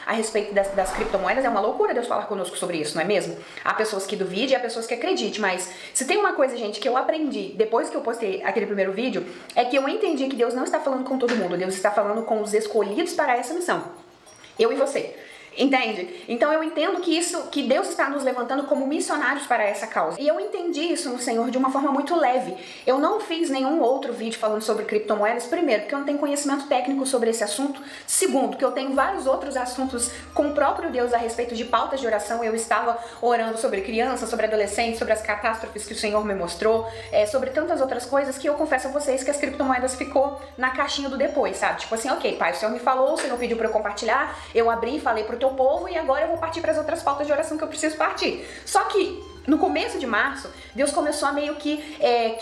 a respeito das criptomoedas. É uma loucura Deus falar conosco sobre isso, não é mesmo? Há pessoas que duvidem e há pessoas que acreditem, mas se tem uma coisa, gente, que eu aprendi depois que eu postei aquele primeiro vídeo, é que eu entendi que Deus não está falando com todo mundo, Deus está falando com os escolhidos para essa missão. Eu e você. Entende? Então eu entendo que Deus está nos levantando como missionários para essa causa. E eu entendi isso no Senhor de uma forma muito leve. Eu não fiz nenhum outro vídeo falando sobre criptomoedas, primeiro, porque eu não tenho conhecimento técnico sobre esse assunto. Segundo, que eu tenho vários outros assuntos com o próprio Deus a respeito de pautas de oração. Eu estava orando sobre crianças, sobre adolescentes, sobre as catástrofes que o Senhor me mostrou, sobre tantas outras coisas que eu confesso a vocês que as criptomoedas ficou na caixinha do depois, sabe? Tipo assim, ok, pai, o Senhor me falou, o Senhor pediu para eu compartilhar, eu abri e falei pro teu povo e agora eu vou partir para as outras pautas de oração que eu preciso partir. Só que no começo de março, Deus começou a meio que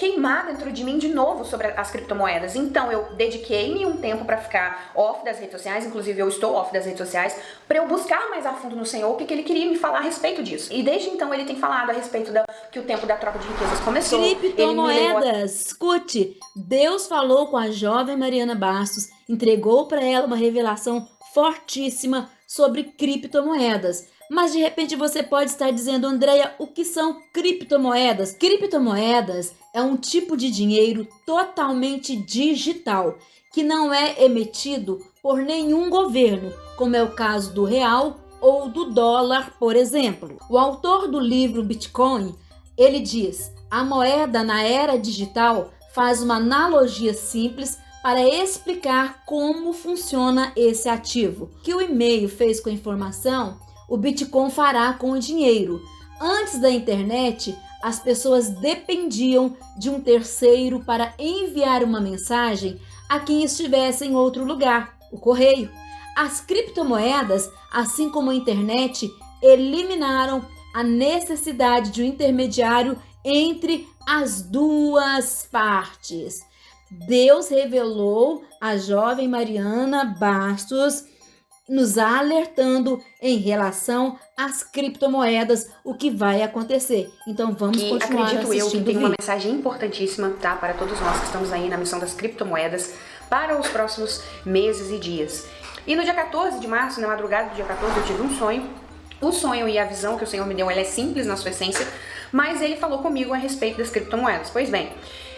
queimar dentro de mim de novo sobre as criptomoedas. Então eu dediquei-me um tempo para ficar off das redes sociais, inclusive eu estou off das redes sociais, para eu buscar mais a fundo no Senhor o que ele queria me falar a respeito disso. E desde então ele tem falado a respeito que o tempo da troca de riquezas começou. Criptomoedas, escute, Deus falou com a jovem Mariana Bastos, entregou para ela uma revelação fortíssima sobre criptomoedas. Mas de repente você pode estar dizendo, Andréia, o que são criptomoedas? Criptomoedas é um tipo de dinheiro totalmente digital, que não é emitido por nenhum governo, como é o caso do real ou do dólar, por exemplo. O autor do livro Bitcoin, ele diz, a moeda na era digital faz uma analogia simples para explicar como funciona esse ativo. O que o e-mail fez com a informação, o Bitcoin fará com o dinheiro. Antes da internet, as pessoas dependiam de um terceiro para enviar uma mensagem a quem estivesse em outro lugar, o correio. As criptomoedas, assim como a internet, eliminaram a necessidade de um intermediário entre as duas partes. Deus revelou a jovem Mariana Bastos, nos alertando em relação às criptomoedas, o que vai acontecer. Então vamos continuar assistindo. Acredito eu que tem uma mensagem importantíssima, tá, para todos nós que estamos aí na missão das criptomoedas para os próximos meses e dias. E no dia 14 de março, na madrugada do dia 14, eu tive um sonho. O sonho e a visão que o Senhor me deu, ela é simples na sua essência, mas ele falou comigo a respeito das criptomoedas. Pois bem,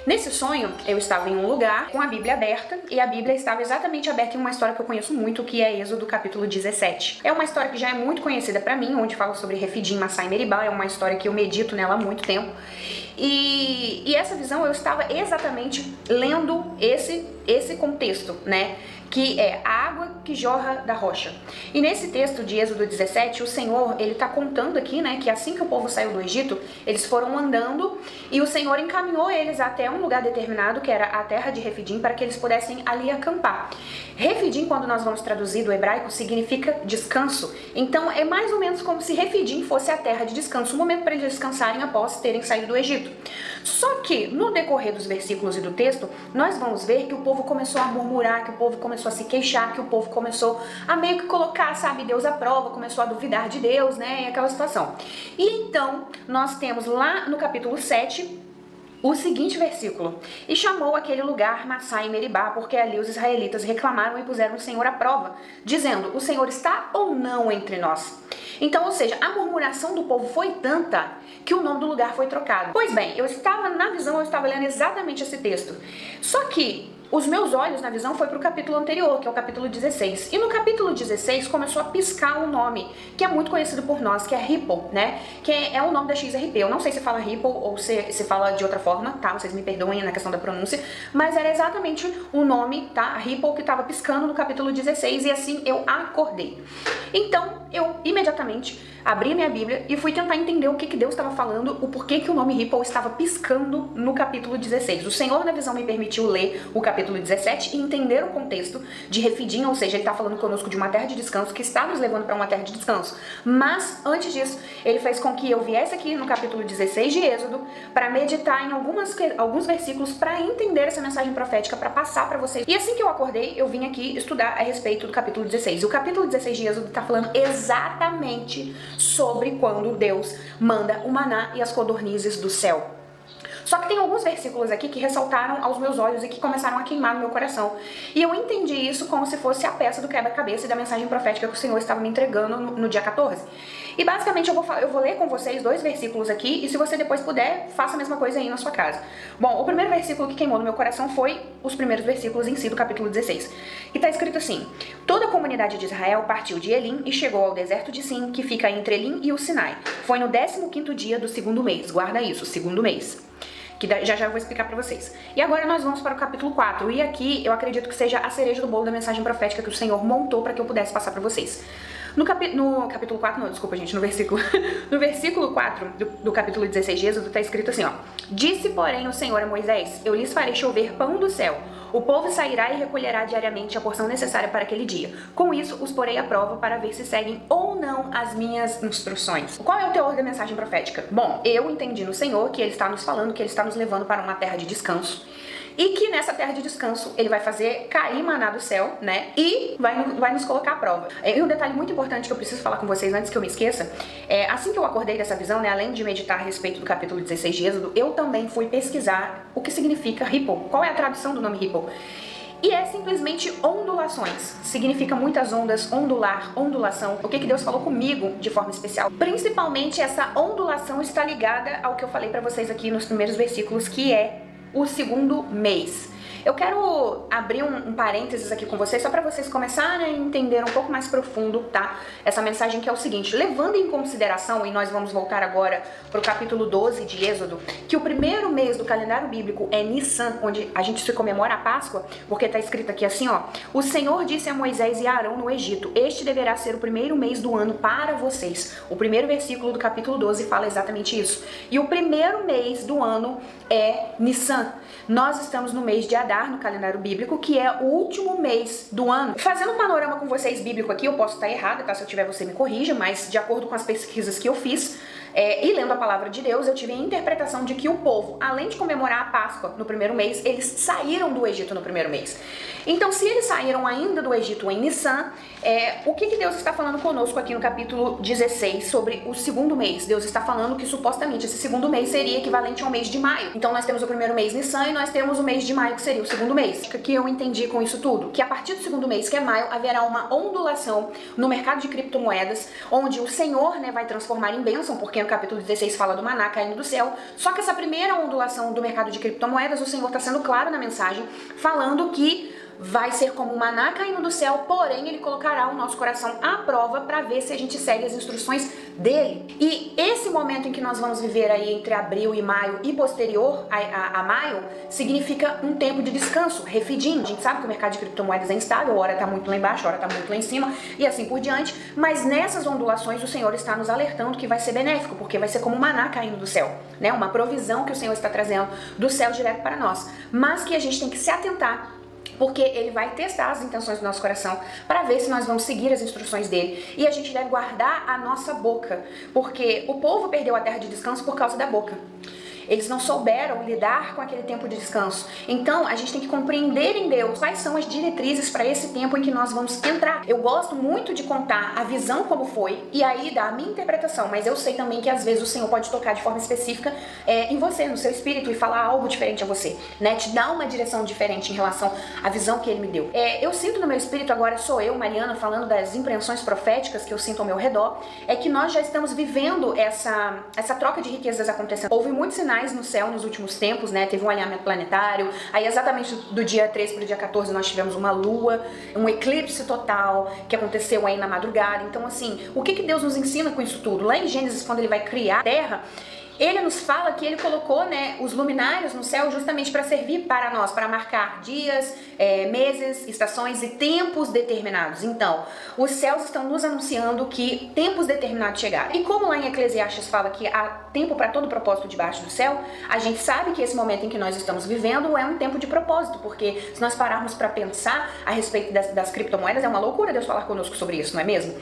nesse sonho, eu estava em um lugar com a Bíblia aberta, e a Bíblia estava exatamente aberta em uma história que eu conheço muito, que é Êxodo capítulo 17. É uma história que já é muito conhecida para mim, onde fala sobre Refidim, Massá e Meribá, é uma história que eu medito nela há muito tempo. E essa visão, eu estava exatamente lendo esse contexto, né? Que é a água que jorra da rocha. E nesse texto de Êxodo 17, o Senhor, ele tá contando aqui, né, que assim que o povo saiu do Egito, eles foram andando e o Senhor encaminhou eles até um lugar determinado, que era a terra de Refidim, para que eles pudessem ali acampar. Refidim, quando nós vamos traduzir do hebraico, significa descanso. Então é mais ou menos como se Refidim fosse a terra de descanso, um momento para eles descansarem após terem saído do Egito. Só que no decorrer dos versículos e do texto, nós vamos ver que o povo começou a murmurar, que o povo começou a se queixar, que o povo começou a meio que colocar, sabe, Deus à prova, começou a duvidar de Deus, né, e aquela situação. E então, nós temos lá no capítulo 7, o seguinte versículo: e chamou aquele lugar Massá e Meribá, porque ali os israelitas reclamaram e puseram o Senhor à prova, dizendo, o Senhor está ou não entre nós? Então, ou seja, a murmuração do povo foi tanta que o nome do lugar foi trocado. Pois bem, eu estava na visão, eu estava lendo exatamente esse texto. Só que os meus olhos na visão foi para o capítulo anterior, que é o capítulo 16. E no capítulo 16 começou a piscar um nome que é muito conhecido por nós, que é Ripple, né? Que é o nome da XRP. Eu não sei se fala Ripple ou se fala de outra forma, tá? Vocês me perdoem na questão da pronúncia. Mas era exatamente o nome, tá? Ripple, que estava piscando no capítulo 16. E assim eu acordei. Então eu imediatamente abri minha Bíblia e fui tentar entender o que Deus estava falando, o porquê que o nome Ripple estava piscando no capítulo 16. O Senhor na visão me permitiu ler o capítulo 17 e entender o contexto de Refidim, ou seja, ele está falando conosco de uma terra de descanso que está nos levando para uma terra de descanso. Mas antes disso, ele fez com que eu viesse aqui no capítulo 16 de Êxodo para meditar em alguns versículos para entender essa mensagem profética, para passar para vocês. E assim que eu acordei, eu vim aqui estudar a respeito do capítulo 16. E o capítulo 16 de Êxodo está falando exatamente sobre quando Deus manda o maná e as codornizes do céu. Só que tem alguns versículos aqui que ressaltaram aos meus olhos e que começaram a queimar no meu coração. E eu entendi isso como se fosse a peça do quebra-cabeça e da mensagem profética que o Senhor estava me entregando no dia 14. E basicamente eu vou ler com vocês 2 versículos aqui, e se você depois puder, faça a mesma coisa aí na sua casa. Bom, o primeiro versículo que queimou no meu coração foi os primeiros versículos em si do capítulo 16. E tá escrito assim: toda a comunidade de Israel partiu de Elim e chegou ao deserto de Sim, que fica entre Elim e o Sinai. Foi no 15º dia do 2º mês, guarda isso, 2º mês. Que já vou explicar pra vocês. E agora nós vamos para o capítulo 4, e aqui eu acredito que seja a cereja do bolo da mensagem profética que o Senhor montou para que eu pudesse passar pra vocês. No capítulo 4, não, desculpa gente, no versículo 4 do capítulo 16 de Êxodo tá escrito assim, ó: disse, porém, o Senhor a Moisés: eu lhes farei chover pão do céu. O povo sairá e recolherá diariamente a porção necessária para aquele dia. Com isso, os porei à prova para ver se seguem ou não as minhas instruções. Qual é o teor da mensagem profética? Bom, eu entendi no Senhor que Ele está nos falando, que Ele está nos levando para uma terra de descanso. E que nessa terra de descanso Ele vai fazer cair maná do céu, né? E vai nos colocar à prova. E um detalhe muito importante que eu preciso falar com vocês antes que eu me esqueça, assim que eu acordei dessa visão, né, além de meditar a respeito do capítulo 16 de Êxodo, eu também fui pesquisar o que significa ripple. Qual é a tradução do nome ripple? E é simplesmente ondulações. Significa muitas ondas, ondular, ondulação. O que Deus falou comigo de forma especial? Principalmente essa ondulação está ligada ao que eu falei pra vocês aqui nos primeiros versículos, que é o 2º mês. Eu quero abrir um parênteses aqui com vocês, só para vocês começarem a entender um pouco mais profundo, tá? Essa mensagem que é o seguinte: levando em consideração, e nós vamos voltar agora para o capítulo 12 de Êxodo, que o primeiro mês do calendário bíblico é Nissan, onde a gente se comemora a Páscoa, porque tá escrito aqui assim, ó: o Senhor disse a Moisés e a Arão no Egito: este deverá ser o primeiro mês do ano para vocês. O primeiro versículo do capítulo 12 fala exatamente isso. E o primeiro mês do ano é Nissan. Nós estamos no mês de Adar, no calendário bíblico, que é o último mês do ano. Fazendo um panorama com vocês bíblico aqui, eu posso estar errada, tá? Se eu tiver, você me corrija, mas de acordo com as pesquisas que eu fiz, e lendo a palavra de Deus, eu tive a interpretação de que o povo, além de comemorar a Páscoa no primeiro mês, eles saíram do Egito no primeiro mês. Então, se eles saíram ainda do Egito em Nissan, o que Deus está falando conosco aqui no capítulo 16 sobre o 2º mês? Deus está falando que supostamente esse 2º mês seria equivalente ao mês de maio. Então, nós temos o primeiro mês Nissan e nós temos o mês de maio, que seria o 2º mês. O que eu entendi com isso tudo? Que a partir do 2º mês, que é maio, haverá uma ondulação no mercado de criptomoedas, onde o Senhor, né, vai transformar em bênção, porque no capítulo 16 fala do maná caindo do céu. Só que essa primeira ondulação do mercado de criptomoedas, o Senhor está sendo claro na mensagem, falando que vai ser como um maná caindo do céu, porém Ele colocará o nosso coração à prova para ver se a gente segue as instruções dele. E esse momento em que nós vamos viver aí entre abril e maio e posterior a maio, significa um tempo de descanso, refidim. A gente sabe que o mercado de criptomoedas é instável, hora tá muito lá embaixo, hora tá muito lá em cima e assim por diante, mas nessas ondulações o Senhor está nos alertando que vai ser benéfico, porque vai ser como um maná caindo do céu, né? Uma provisão que o Senhor está trazendo do céu direto para nós, mas que a gente tem que se atentar, porque Ele vai testar as intenções do nosso coração para ver se nós vamos seguir as instruções dele. E a gente deve guardar a nossa boca, porque o povo perdeu a terra de descanso por causa da boca. Eles não souberam lidar com aquele tempo de descanso. Então, a gente tem que compreender em Deus quais são as diretrizes para esse tempo em que nós vamos entrar. Eu gosto muito de contar a visão como foi e aí dar a minha interpretação, mas eu sei também que às vezes o Senhor pode tocar de forma específica em você, no seu espírito, e falar algo diferente a você, né? Te dar uma direção diferente em relação à visão que Ele me deu. Eu sinto no meu espírito, agora sou eu, Mariana, falando das impressões proféticas que eu sinto ao meu redor, é que nós já estamos vivendo essa troca de riquezas acontecendo. Houve muitos sinais no céu nos últimos tempos, né? Teve um alinhamento planetário, aí exatamente do dia 13 para o dia 14 nós tivemos uma lua, um eclipse total que aconteceu aí na madrugada. Então, assim, o que Deus nos ensina com isso tudo? Lá em Gênesis, quando Ele vai criar a Terra, Ele nos fala que Ele colocou, né, os luminares no céu justamente para servir para nós, para marcar dias, meses, estações e tempos determinados. Então, os céus estão nos anunciando que tempos determinados chegaram. E como lá em Eclesiastes fala que há tempo para todo propósito debaixo do céu, a gente sabe que esse momento em que nós estamos vivendo é um tempo de propósito, porque se nós pararmos para pensar a respeito das criptomoedas, é uma loucura Deus falar conosco sobre isso, não é mesmo?